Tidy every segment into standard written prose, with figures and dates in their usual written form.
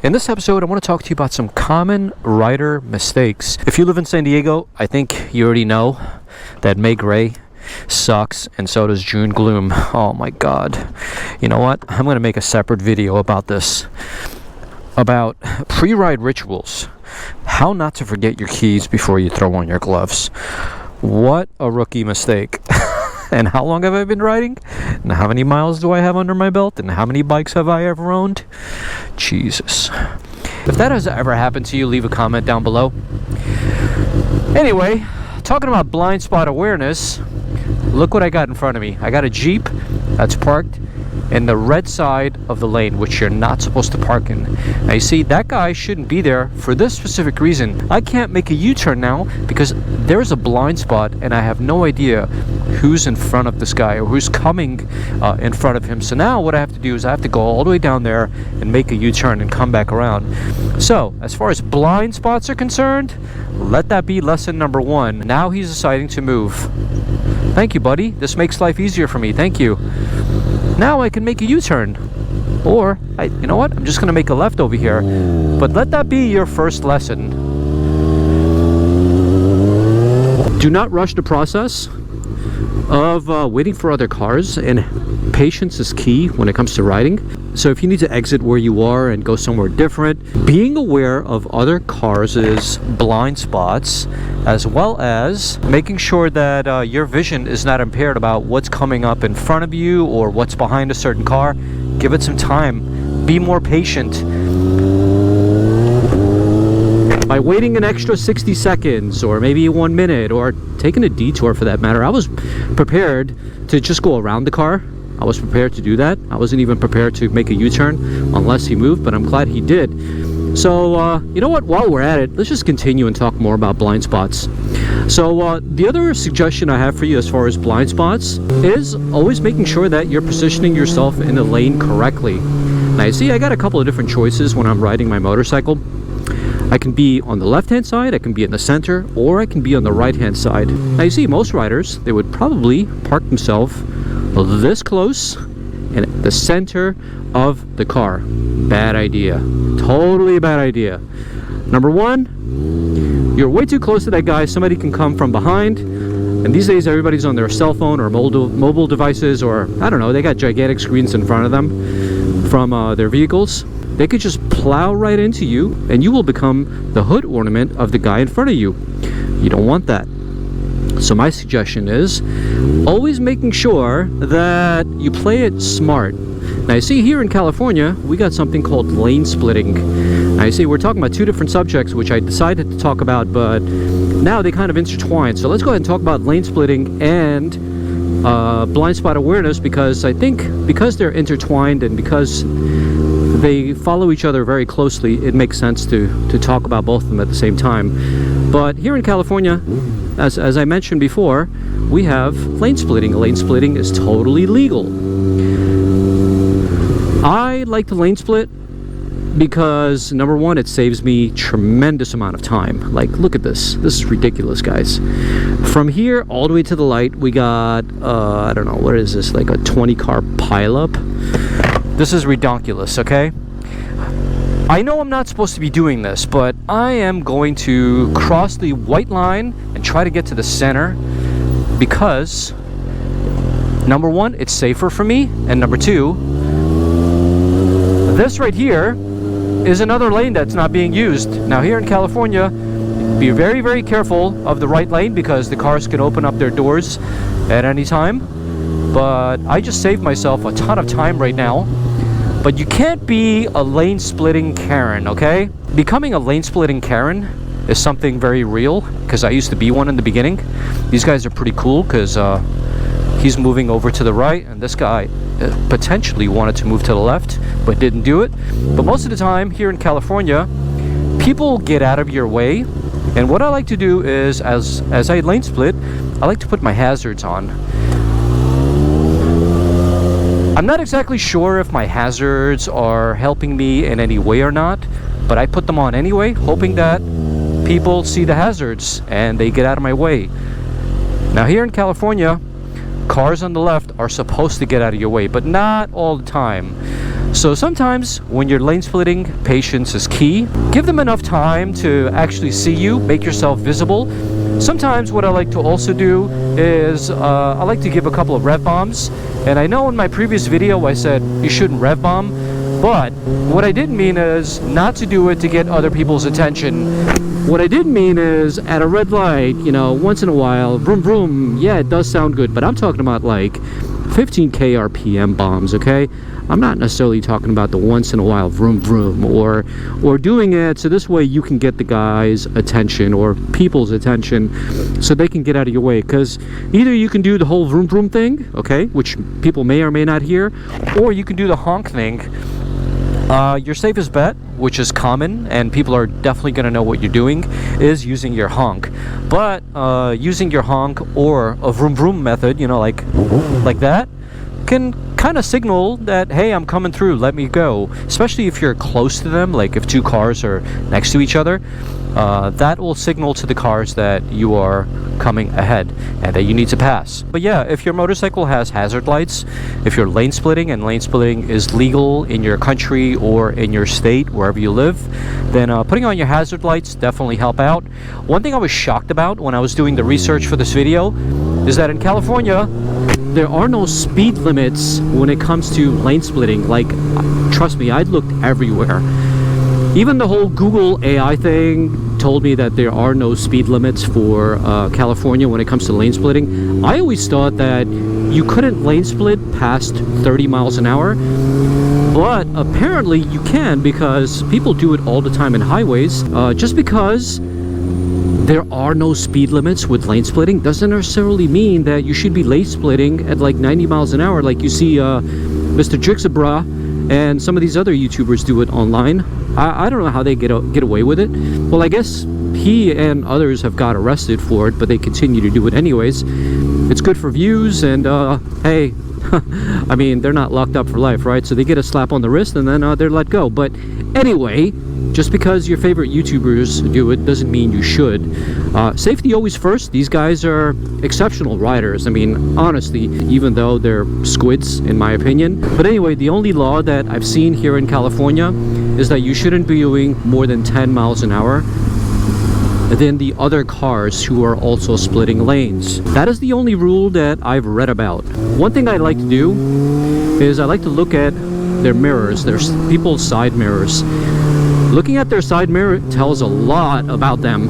In this episode, I want to talk to you about some common rider mistakes. If you live in San Diego, I think you already know that May Gray sucks, and so does June Gloom. Oh my god. You know what? I'm going to make a separate video about this. About pre-ride rituals. How not to forget your keys before you throw on your gloves. What a rookie mistake. And how long have I been riding? And how many miles do I have under my belt? And how many bikes have I ever owned? Jesus. If that has ever happened to you, leave a comment down below. Anyway, talking about blind spot awareness, look what I got in front of me. I got a Jeep that's parked in the red side of the lane, which you're not supposed to park in. Now you see, that guy shouldn't be there for this specific reason. I can't make a U-turn now because there's a blind spot and I have no idea who's in front of this guy or who's coming in front of him. So now what I have to do is I have to go all the way down there and make a U-turn and come back around. So as far as blind spots are concerned, let that be lesson number one. Now he's deciding to move. Thank you, buddy. This makes life easier for me. Thank you. Now I can make a U-turn. Or, you know what? I'm just going to make a left over here. But let that be your first lesson. Do not rush the process of waiting for other cars, and patience is key when it comes to riding. So if you need to exit where you are and go somewhere different, being aware of other cars' blind spots, as well as making sure that your vision is not impaired about what's coming up in front of you or what's behind a certain car. Give it some time. Be more patient. By waiting an extra 60 seconds or maybe 1 minute or taking a detour for that matter, I was prepared to just go around the car. I was prepared to do that. I wasn't even prepared to make a U-turn unless he moved, but I'm glad he did. So, you know what? While we're at it, let's just continue and talk more about blind spots. So, the other suggestion I have for you as far as blind spots is always making sure that you're positioning yourself in the lane correctly. Now, you see, I got a couple of different choices when I'm riding my motorcycle. I can be on the left-hand side, I can be in the center, or I can be on the right-hand side. Now, you see, most riders, they would probably park themselves this close in the center of the car. Bad idea. Totally a bad idea. Number one, you're way too close to that guy. Somebody can come from behind. And these days, everybody's on their cell phone or mobile devices, or I don't know, they got gigantic screens in front of them from their vehicles. They could just plow right into you, and you will become the hood ornament of the guy in front of you. You don't want that. So my suggestion is always making sure that you play it smart. Now you see, here in California, we got something called lane splitting. Now you see, we're talking about two different subjects which I decided to talk about, but now they kind of intertwine. So let's go ahead and talk about lane splitting and blind spot awareness, because I think because they're intertwined and because they follow each other very closely, it makes sense to talk about both of them at the same time. But here in California, as I mentioned before, we have lane splitting. Lane splitting is totally legal. I like the lane split because, number one, it saves me tremendous amount of time. Like, look at this. This is ridiculous, guys. From here all the way to the light, we got, I don't know, what is this, like a 20-car pileup? This is redonkulous, okay? I know I'm not supposed to be doing this, but I am going to cross the white line and try to get to the center because, number one, it's safer for me, and number two, this right here is another lane that's not being used. Now here in California, be very, very careful of the right lane because the cars can open up their doors at any time. But I just saved myself a ton of time right now. But you can't be a lane splitting Karen, okay? Becoming a lane splitting Karen is something very real because I used to be one in the beginning. These guys are pretty cool because he's moving over to the right, and this guy potentially wanted to move to the left but didn't do it. But most of the time here in California, people get out of your way, and what I like to do is as I lane split, I like to put my hazards on. I'm not exactly sure if my hazards are helping me in any way or not, but I put them on anyway, hoping that people see the hazards and they get out of my way. Now here in California, cars on the left are supposed to get out of your way, but not all the time. So sometimes when you're lane splitting, patience is key. Give them enough time to actually see you, make yourself visible. Sometimes what I like to also do is I like to give a couple of rev bombs. And I know in my previous video I said you shouldn't rev bomb, but what I didn't mean is not to do it to get other people's attention. What I did mean is at a red light, you know, once in a while, vroom vroom, yeah, it does sound good, but I'm talking about like 15k RPM bombs, okay? I'm not necessarily talking about the once in a while vroom vroom or doing it so this way you can get the guy's attention or people's attention so they can get out of your way, because either you can do the whole vroom vroom thing, okay, which people may or may not hear, or you can do the honk thing. Your safest bet, which is common and people are definitely going to know what you're doing, is using your honk. But using your honk or a vroom vroom method, you know, like that, can kind of signal that, hey, I'm coming through, let me go. Especially if you're close to them, like if two cars are next to each other, that will signal to the cars that you are coming ahead and that you need to pass. But yeah, if your motorcycle has hazard lights, if you're lane splitting and lane splitting is legal in your country or in your state, wherever you live, then putting on your hazard lights definitely help out. One thing I was shocked about when I was doing the research for this video is that in California, there are no speed limits when it comes to lane splitting. Like, trust me, I looked everywhere. Even the whole Google AI thing told me that there are no speed limits for California when it comes to lane splitting. I always thought that you couldn't lane split past 30 miles an hour, but apparently you can, because people do it all the time in highways. Just because there are no speed limits with lane splitting doesn't necessarily mean that you should be lane splitting at like 90 miles an hour like you see Mr. Jixabra and some of these other YouTubers do it online. I don't know how they get away with it. Well, I guess he and others have got arrested for it, but they continue to do it anyways. It's good for views, and hey, I mean, they're not locked up for life, right? So they get a slap on the wrist and then they're let go. But anyway, just because your favorite YouTubers do it doesn't mean you should. Safety always first. These guys are exceptional riders. I mean, honestly, even though they're squids, in my opinion. But anyway, the only law that I've seen here in California is that you shouldn't be doing more than 10 miles an hour than the other cars who are also splitting lanes. That is the only rule that I've read about. One thing I like to do is I like to look at their mirrors, their people's side mirrors. Looking at their side mirror tells a lot about them,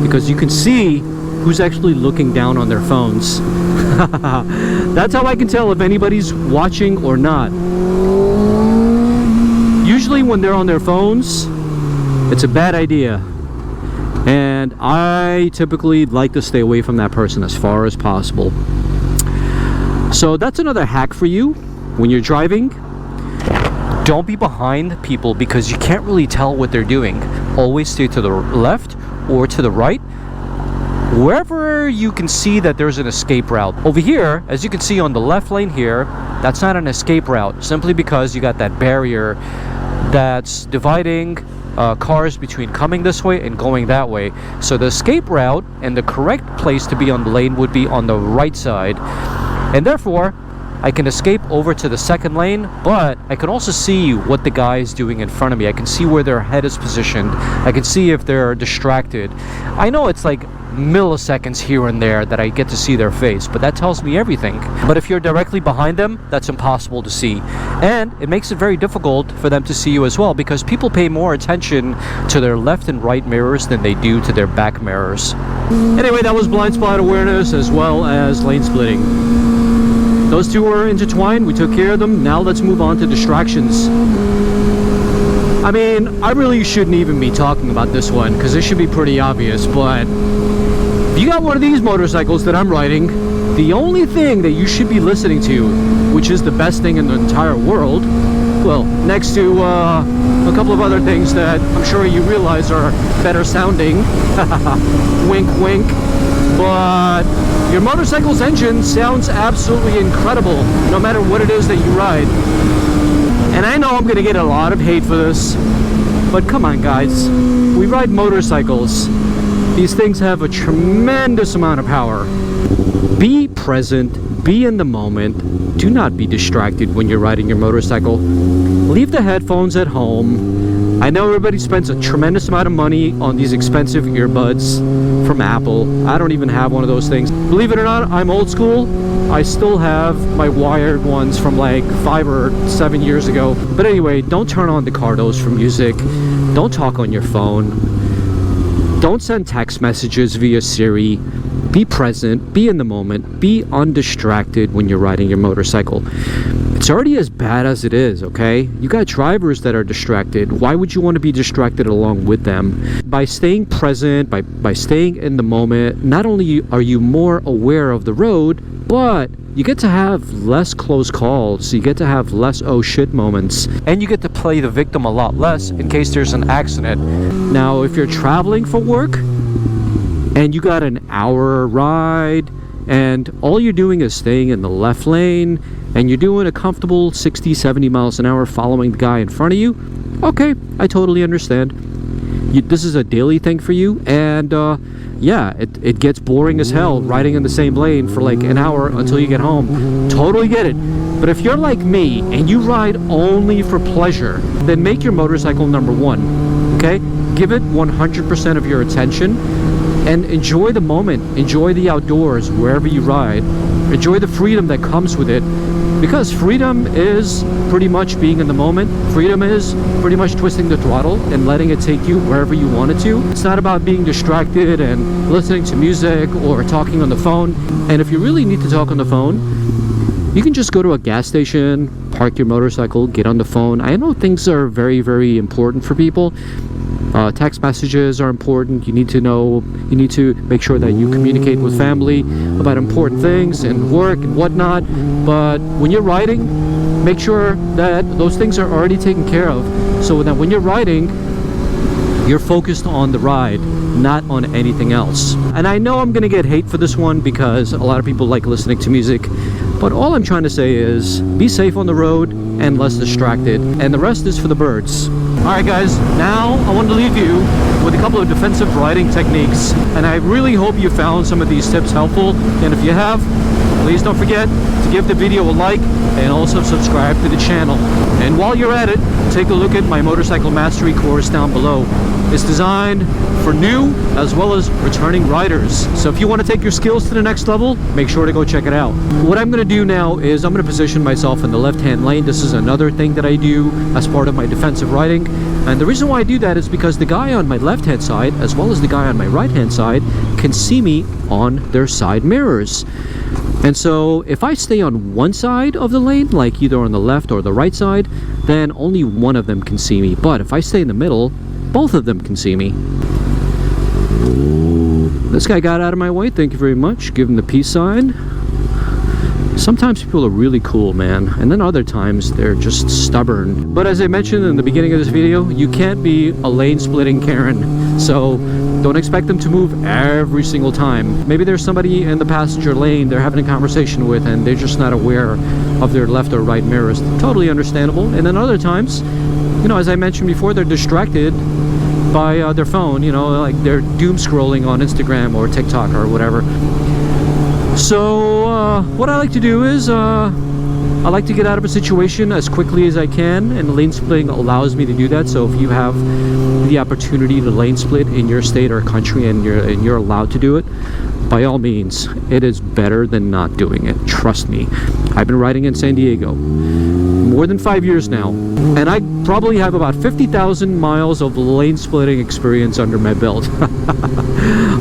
because you can see who's actually looking down on their phones. That's how I can tell if anybody's watching or not. Usually when they're on their phones, it's a bad idea. And I typically like to stay away from that person as far as possible. So that's another hack for you when you're driving. Don't be behind people because you can't really tell what they're doing. Always stay to the left or to the right, wherever you can see that there's an escape route. Over here, as you can see on the left lane here, that's not an escape route, simply because you got that barrier that's dividing cars between coming this way and going that way. So the escape route and the correct place to be on the lane would be on the right side, and therefore I can escape over to the second lane, but I can also see what the guy is doing in front of me. I can see where their head is positioned. I can see if they're distracted. I know it's like milliseconds here and there that I get to see their face, but that tells me everything. But if you're directly behind them, that's impossible to see. And it makes it very difficult for them to see you as well, because people pay more attention to their left and right mirrors than they do to their back mirrors. Anyway, that was blind spot awareness as well as lane splitting. Those two are intertwined. We took care of them. Now let's move on to distractions. I mean, I really shouldn't even be talking about this one because it should be pretty obvious, but if you got one of these motorcycles that I'm riding, the only thing that you should be listening to, which is the best thing in the entire world, well, next to a couple of other things that I'm sure you realize are better sounding, wink wink, but your motorcycle's engine sounds absolutely incredible no matter what it is that you ride. And I know I'm gonna get a lot of hate for this, but come on guys, we ride motorcycles. These things have a tremendous amount of power. Be present, Be in the moment. Do not be distracted when you're riding your motorcycle. Leave the headphones at home. I know everybody spends a tremendous amount of money on these expensive earbuds from Apple. I don't even have one of those things. Believe it or not, I'm old school. I still have my wired ones from like 5 or 7 years ago. But anyway, don't turn on the Cardos for music. Don't talk on your phone. Don't send text messages via Siri. Be present, be in the moment, be undistracted when you're riding your motorcycle. It's already as bad as it is, okay? You got drivers that are distracted. Why would you want to be distracted along with them? By staying present, by staying in the moment, not only are you more aware of the road, but you get to have less close calls. You get to have less oh shit moments. And you get to play the victim a lot less in case there's an accident. Now, if you're traveling for work, and you got an hour ride and all you're doing is staying in the left lane and you're doing a comfortable 60-70 miles an hour following the guy in front of you, okay, I totally understand. This is a daily thing for you, and yeah, it gets boring as hell riding in the same lane for like an hour until you get home. Totally get it. But if you're like me and you ride only for pleasure, then make your motorcycle number one, okay? Give it 100% of your attention and enjoy the moment, enjoy the outdoors wherever you ride, enjoy the freedom that comes with it, because freedom is pretty much being in the moment. Freedom is pretty much twisting the throttle and letting it take you wherever you want it to. It's not about being distracted and listening to music or talking on the phone. And if you really need to talk on the phone, you can just go to a gas station, park your motorcycle, get on the phone. I know things are very, very important for people. Text messages are important. You need to make sure that you communicate with family about important things and work and whatnot. But when you're riding, make sure that those things are already taken care of, so that when you're riding, you're focused on the ride, not on anything else. And I know I'm gonna get hate for this one because a lot of people like listening to music, but all I'm trying to say is be safe on the road and less distracted, and the rest is for the birds. Alright guys, now I want to leave you with a couple of defensive riding techniques, and I really hope you found some of these tips helpful, and if you have, please don't forget to give the video a like and also subscribe to the channel. And while you're at it, take a look at my motorcycle mastery course down below. It's designed for new as well as returning riders. So if you want to take your skills to the next level, make sure to go check it out. What I'm going to do now is I'm going to position myself in the left-hand lane. This is another thing that I do as part of my defensive riding. And the reason why I do that is because the guy on my left-hand side as well as the guy on my right-hand side can see me on their side mirrors. And so if I stay on one side of the lane, like either on the left or the right side, then only one of them can see me. But if I stay in the middle, both of them can see me. This guy got out of my way, thank you very much. Give him the peace sign. Sometimes people are really cool, man, and then other times they're just stubborn. But as I mentioned in the beginning of this video, you can't be a lane-splitting Karen, so don't expect them to move every single time. Maybe there's somebody in the passenger lane they're having a conversation with and they're just not aware of their left or right mirrors. Totally understandable. And then other times, you know, as I mentioned before, they're distracted by their phone, you know, like they're doom scrolling on Instagram or TikTok or whatever. So what I like to do is I like to get out of a situation as quickly as I can, and lane splitting allows me to do that. So if you have the opportunity to lane split in your state or country and you're allowed to do it, by all means, it is better than not doing it. Trust me. I've been riding in San Diego more than 5 years now, and I probably have about 50,000 miles of lane splitting experience under my belt.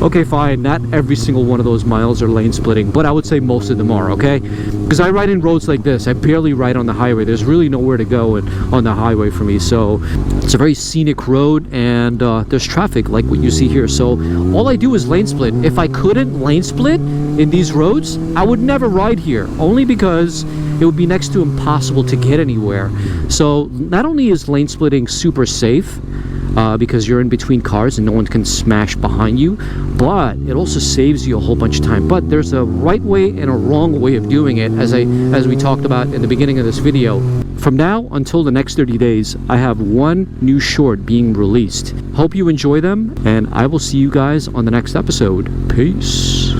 Okay, fine, not every single one of those miles are lane splitting, but I would say most of them are, okay? Because I ride in roads like this. I barely ride on the highway. There's really nowhere to go on the highway for me, so it's a very scenic road, and there's traffic like what you see here. So all I do is lane split. If I couldn't lane split in these roads, I would never ride here, only because it would be next to impossible to get anywhere. So not only is lane splitting super safe, because you're in between cars and no one can smash behind you, but it also saves you a whole bunch of time. But there's a right way and a wrong way of doing it, as we talked about in the beginning of this video. From now until the next 30 days, I have one new short being released. Hope you enjoy them, and I will see you guys on the next episode. Peace.